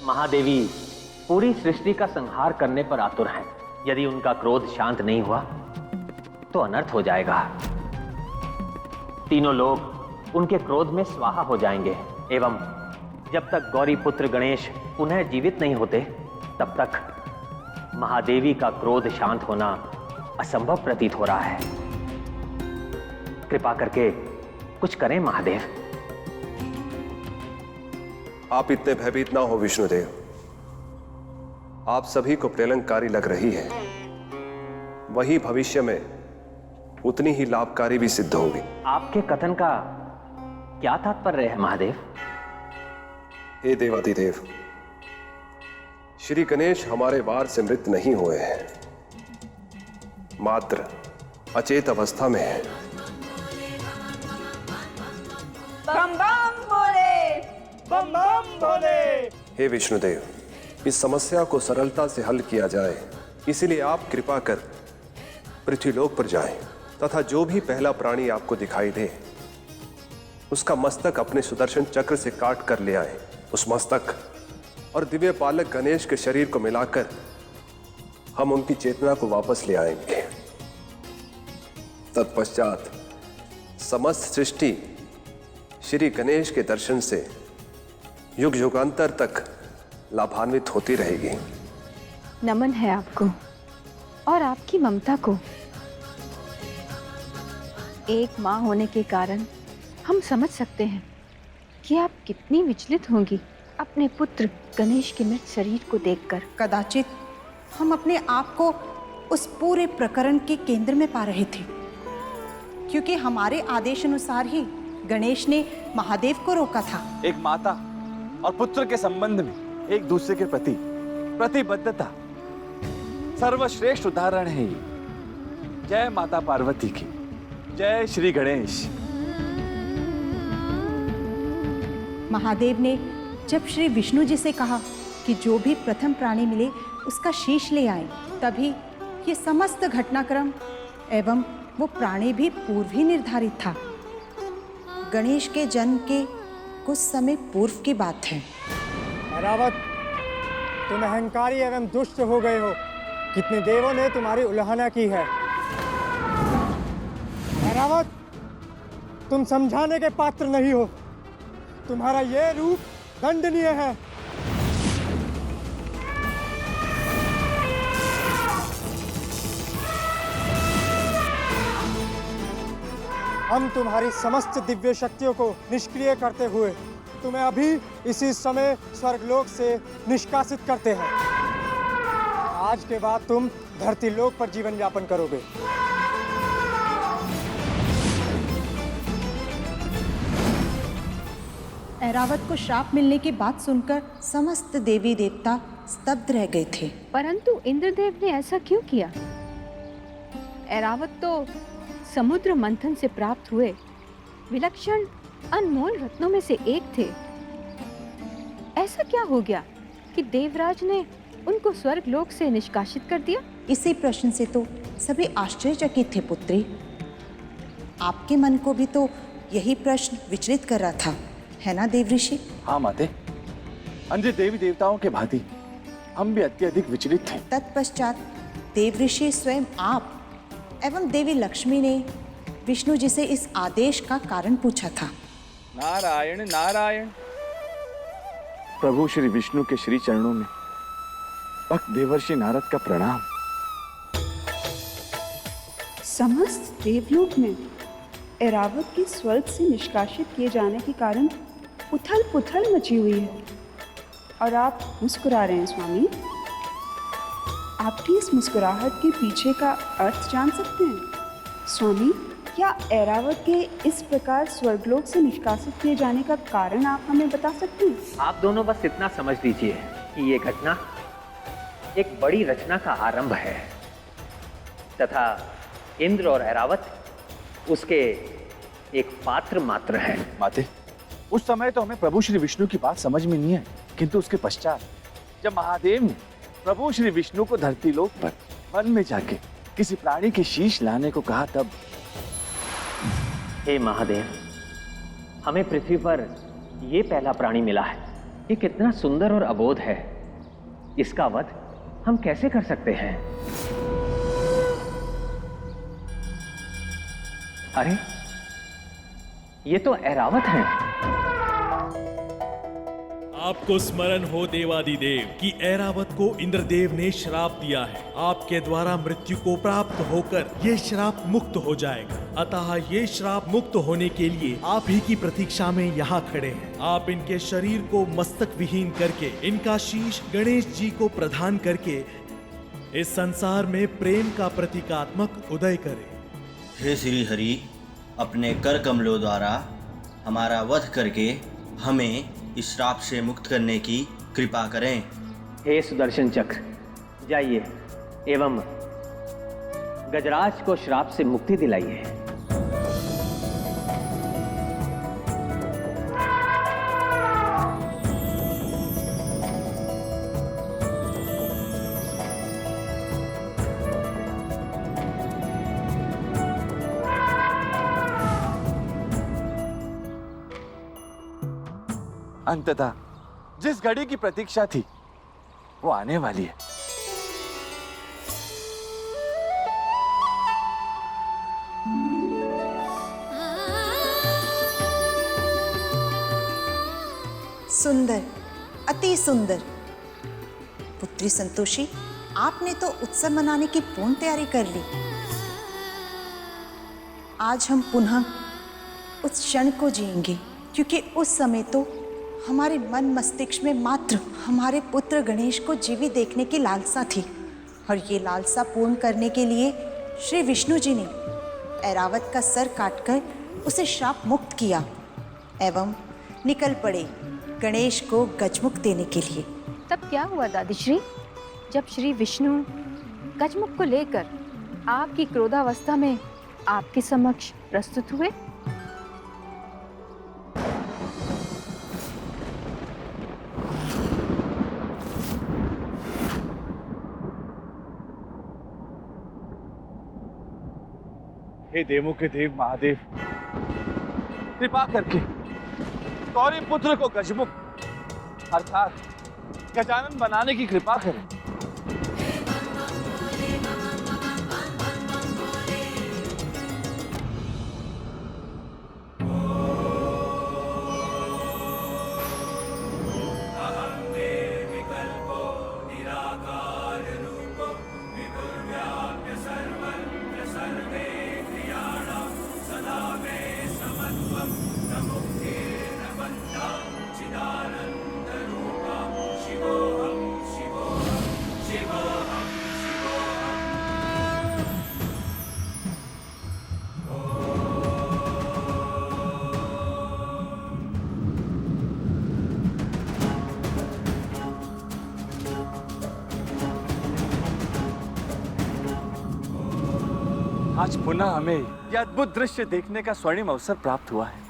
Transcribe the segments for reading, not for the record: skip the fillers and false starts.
महादेवी पूरी सृष्टि का संहार करने पर आतुर हैं। यदि उनका क्रोध शांत नहीं हुआ तो अनर्थ हो जाएगा। तीनों लोग उनके क्रोध में स्वाहा हो जाएंगे एवं जब तक गौरी पुत्र गणेश पुनः जीवित नहीं होते तब तक महादेवी का क्रोध शांत होना असंभव प्रतीत हो रहा है। कृपा करके कुछ करें महादेव। आप इतने भयभीत ना हो विष्णुदेव। आप सभी को प्रलंबकारी लग रही है, वही भविष्य में उतनी ही लाभकारी भी सिद्ध होगी। आपके कथन का क्या तात्पर्य है महादेव? हे देवाधिदेव, श्री गणेश हमारे वार से मृत नहीं हुए हैं, मात्र अचेत अवस्था में है। बम बम बोले, बम बम बोले। हे विष्णुदेव, इस समस्या को सरलता से हल किया जाए, इसीलिए आप कृपा कर पृथ्वीलोक पर जाएं तथा जो भी पहला प्राणी आपको दिखाई दे उसका मस्तक अपने सुदर्शन चक्र से काट कर ले आए। उस मस्तक और दिव्य पालक गणेश के शरीर को मिलाकर हम उनकी चेतना को वापस ले आएंगे। तत्पश्चात समस्त सृष्टि श्री गणेश के दर्शन से युग युगांतर तक लाभान्वित होती रहेगी। नमन है आपको और आपकी ममता को। एक माँ होने के कारण हम समझ सकते हैं कि आप कितनी विचलित होंगी अपने पुत्र गणेश के मृत शरीर को देखकर। कदाचित हम अपने आप को उस पूरे प्रकरण के केंद्र में पा रहे थे, क्योंकि हमारे आदेश अनुसार ही गणेश ने महादेव को रोका था। एक माता और पुत्र के संबंध में एक दूसरे के प्रति प्रतिबद्धता सर्वश्रेष्ठ उदाहरण है ये। जय माता पार्वती की, जय श्री गणेश। महादेव ने जब श्री विष्णु जी से कहा कि जो भी प्रथम प्राणी मिले उसका शीश ले आए, तभी ये समस्त घटनाक्रम एवं वो प्राणी भी पूर्व ही निर्धारित था। गणेश के जन्म के कुछ समय पूर्व की बात है। ऐरावत, तुम अहंकारी एवं दुष्ट हो गए हो। कितने देवों ने तुम्हारी उल्लंघना की है। ऐरावत, तुम समझाने के पात्र नहीं हो। तुम्हारा ये रूप दंडनीय है। हम तुम्हारी समस्त दिव्य शक्तियों को निष्क्रिय करते हुए तुम्हें अभी इसी समय स्वर्गलोक से निष्कासित करते हैं। आज के बाद तुम धरती लोक पर जीवन यापन करोगे। ऐरावत को श्राप मिलने की बात सुनकर समस्त देवी देवता स्तब्ध रह गए थे। परंतु इंद्रदेव ने ऐसा क्यों किया? ऐरावत तो समुद्र मंथन से प्राप्त हुए विलक्षण अनमोल रत्नों में से एक थे। ऐसा क्या हो गया कि देवराज ने उनको स्वर्ग लोक से निष्कासित कर दिया? इसी प्रश्न से तो सभी आश्चर्यचकित थे पुत्री। आपके मन को भी तो यही प्रश्न विचलित कर रहा था, है ना देव ऋषि? हाँ माते, अन्य देवी देवताओं के भांति हम भी अत्यधिक विचलित थे। तत्पश्चात देव ऋषि स्वयं आप एवं देवी लक्ष्मी ने विष्णु जी से इस आदेश का कारण पूछा था। नारायण नारायण। प्रभु श्री विष्णु के श्री चरणों में भक्त देवर्षि नारद का प्रणाम। समस्त देवलोक में ऐरावत के स्वर्ग से निष्कासित किए जाने के कारण उथल पुथल मची हुई है और आप मुस्कुरा रहे हैं स्वामी। आपकी इस मुस्कुराहट के पीछे का अर्थ जान सकते हैं स्वामी? क्या ऐरावत के इस प्रकार स्वर्गलोक से निष्कासित किए जाने का कारण आप हमें बता सकते हैं? आप दोनों बस इतना समझ लीजिए कि ये घटना एक बड़ी रचना का आरंभ है तथा इंद्र और ऐरावत उसके एक पात्र मात्र है। माते, उस समय तो हमें प्रभु श्री विष्णु की बात समझ में नहीं आई, किंतु उसके पश्चात जब महादेव ने प्रभु श्री विष्णु को धरती लोक पर वन में जाके किसी प्राणी के शीश लाने को कहा, तब हे महादेव, हमें पृथ्वी पर यह पहला प्राणी मिला है ये कितना सुंदर और अबोध है। इसका वध हम कैसे कर सकते हैं? अरे, ये तो ऐरावत हैं। आपको स्मरण हो देवादिदेव कि ऐरावत को इंद्रदेव ने श्राप दिया है। आपके द्वारा मृत्यु को प्राप्त होकर ये श्राप मुक्त हो जाएगा। अतः ये श्राप मुक्त होने के लिए आप ही की प्रतीक्षा में यहाँ खड़े हैं। आप इनके शरीर को मस्तक विहीन करके इनका शीश गणेश जी को प्रदान करके इस संसार में प्रेम का प्रतीकात्मक उदय करें। हे श्री हरि, अपने कर कमलों द्वारा हमारा वध करके हमें इस श्राप से मुक्त करने की कृपा करें। हे सुदर्शन चक्र, जाइए एवं गजराज को श्राप से मुक्ति दिलाइए। अंततः जिस घड़ी की प्रतीक्षा थी वो आने वाली है। सुंदर, अति सुंदर। पुत्री संतोषी, आपने तो उत्सव मनाने की पूर्ण तैयारी कर ली। आज हम पुनः उस क्षण को जिएंगे, क्योंकि उस समय तो हमारे मन मस्तिष्क में मात्र हमारे पुत्र गणेश को जीवित देखने की लालसा थी, और ये लालसा पूर्ण करने के लिए श्री विष्णु जी ने ऐरावत का सर काटकर उसे श्राप मुक्त किया एवं निकल पड़े गणेश को गजमुख देने के लिए। तब क्या हुआ दादीश्री, जब श्री विष्णु गजमुख को लेकर आपकी क्रोधावस्था में आपके समक्ष प्रस्तुत हुए? हे देवों के देव महादेव, कृपा करके गौरी पुत्र को गजमुख अर्थात गजानन बनाने की कृपा करें। आज पुनः हमें यह अद्भुत दृश्य देखने का स्वर्णिम अवसर प्राप्त हुआ है।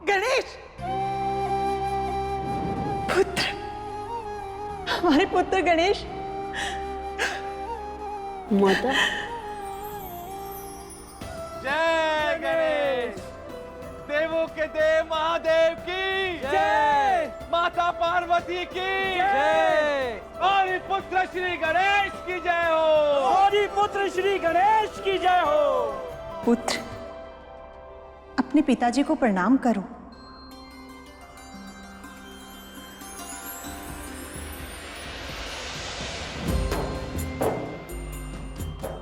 गणेश पुत्र, हमारे पुत्र गणेश। माता, देव महादेव की जय, माता पार्वती की जय, गौरी पुत्र श्री गणेश की जय हो, गौरी पुत्र श्री गणेश की जय हो। पुत्र, अपने पिताजी को प्रणाम करो।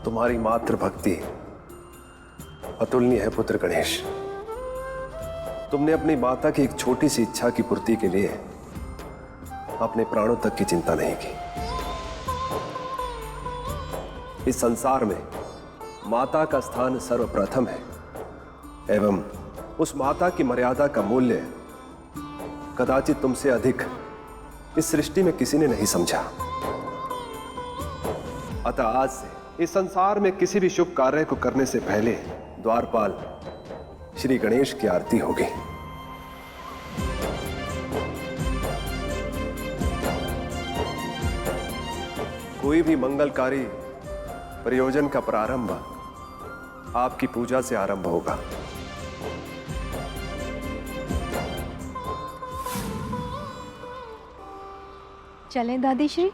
तुम्हारी मातृ भक्ति अतुलनीय है पुत्र गणेश। तुमने अपनी माता की एक छोटी सी इच्छा की पूर्ति के लिए अपने प्राणों तक की चिंता नहीं की। इस संसार में माता का स्थान सर्वप्रथम है एवं उस माता की मर्यादा का मूल्य कदाचित तुमसे अधिक इस सृष्टि में किसी ने नहीं समझा। अतः आज से इस संसार में किसी भी शुभ कार्य को करने से पहले द्वारपाल श्री गणेश की आरती होगी। कोई भी मंगलकारी प्रयोजन का प्रारंभ आपकी पूजा से आरंभ होगा। चलें दादी श्री।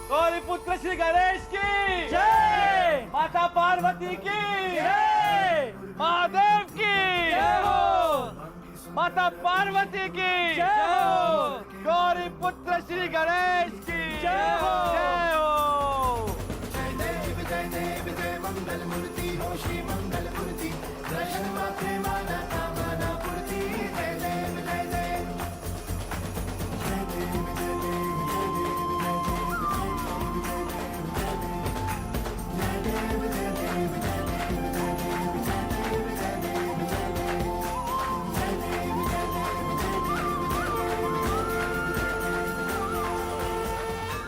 गौरी पुत्र श्री गणेश की जय, माता पार्वती की जय, महादेव की जय हो, माता पार्वती की जय हो, गौरी पुत्र श्री गणेश की जय हो, जय हो।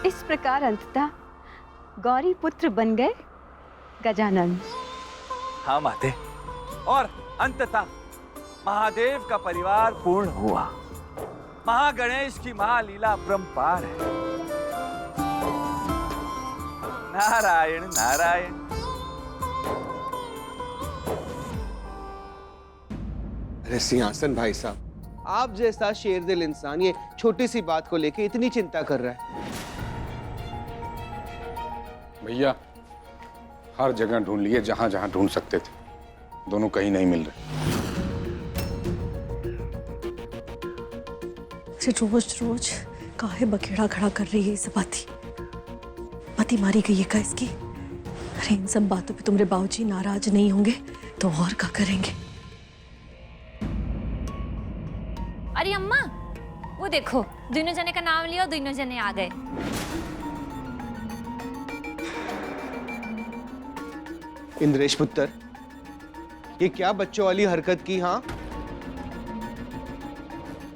इस प्रकार अंततः गौरी पुत्र बन गए गजानन। हाँ माते, और अंततः महादेव का परिवार पूर्ण हुआ। महागणेश की महालीला अपरंपार है। नारायण नारायण। अरे सिंहासन भाई साहब, आप जैसा शेरदिल इंसान ये छोटी सी बात को लेके इतनी चिंता कर रहा है। भैया हर जगह ढूंढ लिए, जहां जहां ढूंढ सकते थे, दोनों कहीं नहीं मिल रहे। रोज रोज काहे बखेड़ा खड़ा कर रही है ये बाती। पति मारी गई है का इसकी। अरे इन सब बातों पे तुम्हारे बाबूजी नाराज नहीं होंगे तो और क्या करेंगे। अरे अम्मा, वो देखो दोनों जने का नाम लिया, दोनों जने आ गए। इंद्रेश पुत्र, ये क्या बच्चों वाली हरकत की? हाँ,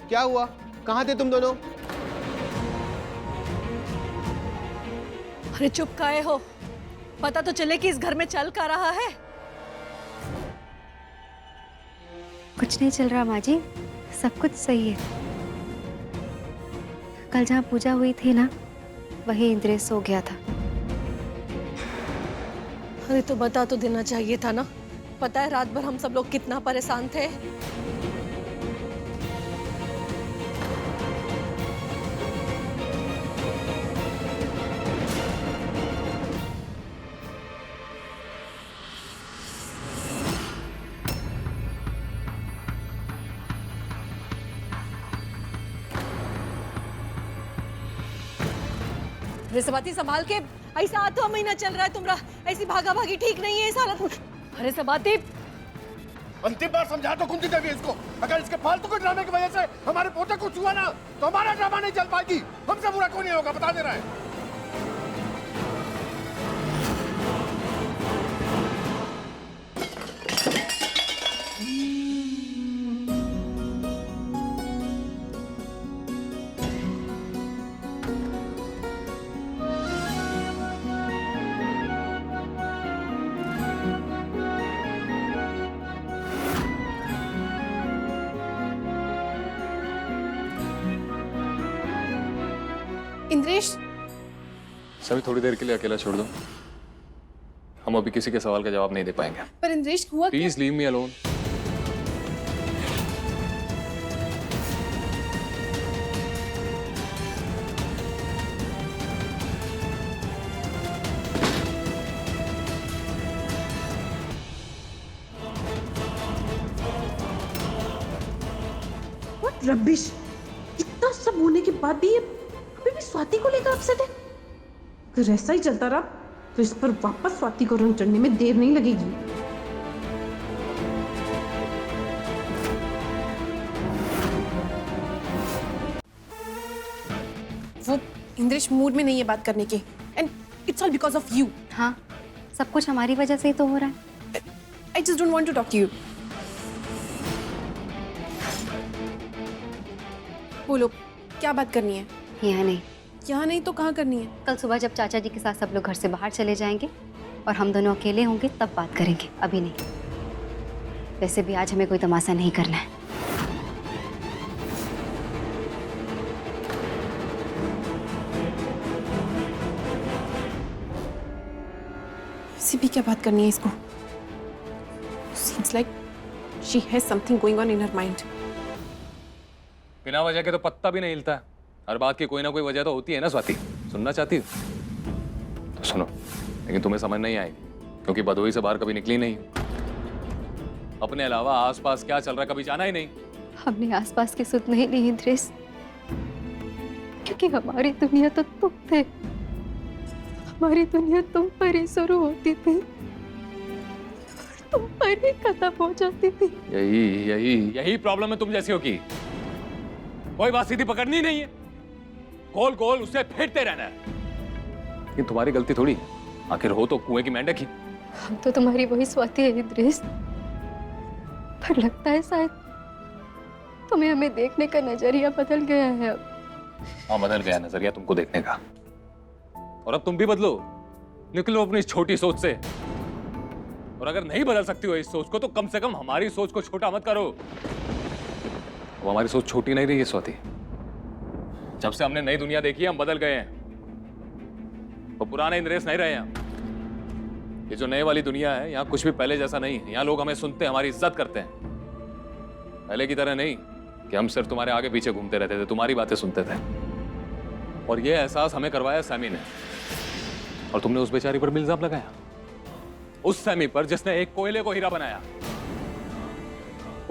क्या हुआ? कहाँ थे तुम दोनों? अरे चुप काहे हो? पता तो चले कि इस घर में चल क्या रहा है। कुछ नहीं चल रहा माँ जी, सब कुछ सही है। कल जहाँ पूजा हुई थी ना, वही इंद्रेश सो गया था। अरे तो बता तो देना चाहिए था ना। पता है रात भर हम सब लोग कितना परेशान थे। सबती संभाल के, ऐसा आठवां महीना चल रहा है तुम्हारा, ऐसी भागा भागी ठीक नहीं है इस हालत में। अरे सबती, अंतिम बार समझा तो कुंती देवी इसको। अगर इसके फालतू के ड्रामे की वजह से हमारे पोते कुछ हुआ ना, तो हमारा ड्रामा नहीं चल पाएगी। हमसे बुरा कोई नहीं होगा, बता दे रहा है। इंद्रेश, सभी थोड़ी देर के लिए अकेला छोड़ दो। हम अभी किसी के सवाल का जवाब नहीं दे पाएंगे। पर इंद्रेश हुआ क्या? Please leave me alone. What rubbish! इतना सब होने के बाद भी ये अभी भी स्वाति को लेकर अपसेट है। अगर ऐसा ही चलता रहा तो इस पर वापस स्वाति को रंग चढ़ने में देर नहीं लगेगी। वो इंद्रेश मूड में नहीं है बात करने के, and it's all because of you. हाँ, सब कुछ हमारी वजह से ही तो हो रहा है। I just don't want to talk to you. बोलो, क्या बात करनी है? यहाँ नहीं। यहाँ नहीं तो कहाँ करनी है? कल सुबह जब चाचा जी के साथ सब लोग घर से बाहर चले जाएंगे और हम दोनों अकेले होंगे तब बात करेंगे, अभी नहीं। वैसे भी आज हमें कोई तमाशा नहीं करना है। वैसे भी क्या बात करनी है इसको? Seems like she has something going on in her mind. बिना वजह के तो पत्ता भी नहीं हिलता है। हर बात की कोई ना कोई वजह तो होती है ना स्वाति। सुनना चाहती हो तो सुनो, लेकिन तुम्हें समझ नहीं आएगी क्योंकि भदोही से बाहर कभी निकली नहीं। अपने अलावा आसपास क्या चल रहा है कभी जाना ही नहीं। हमने आसपास की सुध नहीं ली इंद्रेश, क्योंकि हमारी दुनिया तो तुम थे। हमारी दुनिया तुम पर ही शुरू होती थी, तुम पर ही खत्म हो जाती थी। यही प्रॉब्लम है तुम जैसी हो की। कोई बात सीधी पकड़नी नहीं है, गोल गोल उससे फेरते रहना है। ये तुम्हारी गलती थोड़ी, आखिर हो तो कुएं की मेंढक ही। हम तो तुम्हारी वही स्वाति है इंद्रेश, पर लगता है शायद तुम्हें हमें देखने का नजरिया बदल गया है अब। हाँ, बदल गया नजरिया तुमको देखने का, और अब तुम भी बदलो, निकलो अपनी इस छोटी सोच से। और अगर नहीं बदल सकती हो इस सोच को तो कम से कम हमारी सोच को छोटा मत करो। वो हमारी सोच छोटी नहीं रही है स्वाति। जब से हमने नई दुनिया देखी है हम बदल गए हैं। वो पुराने इंद्रेश नहीं रहे हैं। ये जो नए वाली दुनिया है यहाँ कुछ भी पहले जैसा नहीं है। यहाँ लोग हमें सुनते हैं, हमारी इज्जत करते हैं। पहले की तरह नहीं कि हम सिर्फ तुम्हारे आगे पीछे घूमते रहते थे, तुम्हारी बातें सुनते थे। और ये एहसास हमें करवाया सैमी ने, और तुमने उस बेचारी पर भी इल्जाम लगाया। उस सैमी पर जिसने एक कोयले को हीरा बनाया।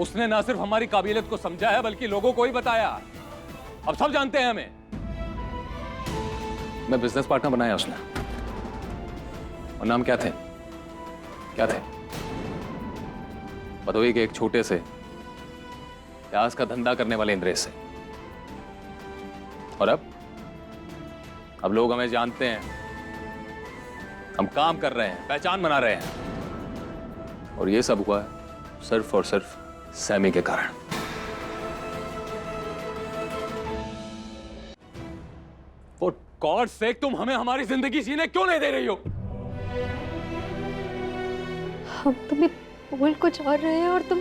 उसने ना सिर्फ हमारी काबिलियत को समझा है बल्कि लोगों को ही बताया। अब सब जानते हैं हमें। मैं बिजनेस पार्टनर बनाया उसने। और नाम क्या थे? भदोही के एक छोटे से प्याज का धंधा करने वाले इंद्रेश से। और अब लोग हमें जानते हैं, हम काम कर रहे हैं, पहचान बना रहे हैं। और ये सब हुआ है सिर्फ और सिर्फ सैमी के कारण। फॉर गॉड सेक, तुम हमें हमारी जिंदगी जीने क्यों नहीं दे रही हो? हम तुम्हें बोल कुछ और रहे हैं और तुम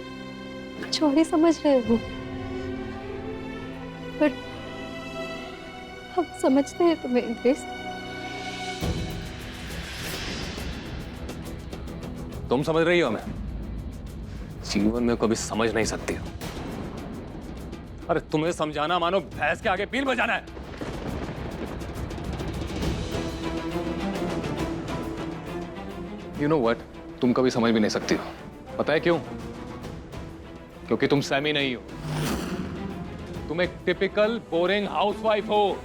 कुछ और ही समझ रहे हो, पर हम समझते हैं तुम्हें इंद्रेश। तुम समझ रही हो हमें? जीवन में कभी समझ नहीं सकती हो। अरे तुम्हें समझाना मानो भैंस के आगे बीन बजाना है। You know what? तुम कभी समझ भी नहीं सकती हो। पता है क्यों? क्योंकि तुम सैमी नहीं हो। तुम एक टिपिकल बोरिंग हाउसवाइफ हो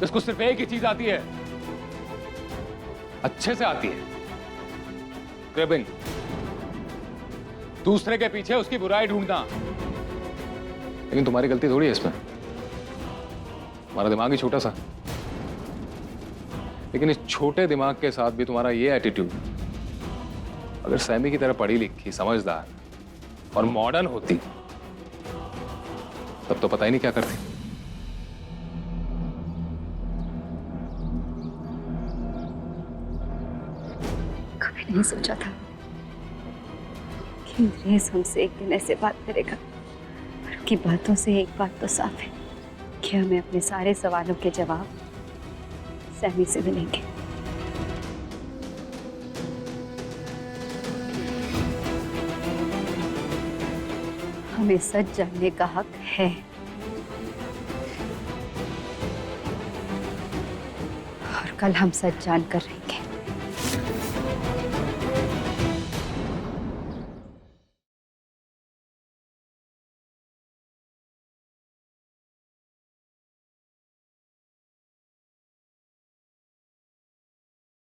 जिसको सिर्फ एक ही चीज आती है, अच्छे से आती है, क्रिबिंग। दूसरे के पीछे उसकी बुराई ढूंढना। लेकिन तुम्हारी गलती थोड़ी है इसमें। तुम्हारा दिमाग ही छोटा सा, लेकिन इस छोटे दिमाग के साथ भी तुम्हारा ये एटीट्यूड। अगर सैमी की तरह पढ़ी लिखी, समझदार और मॉडर्न होती तब तो पता ही नहीं क्या करती। कभी नहीं सोचा था कि इंद्रेश हमसे एक दिन ऐसे बात करेगा। पर उनकी बातों से एक बात तो साफ है कि हमें अपने सारे सवालों के जवाब सैमी से मिलेंगे। हमें सच जानने का हक है। और कल हम सच जानकर रहेंगे।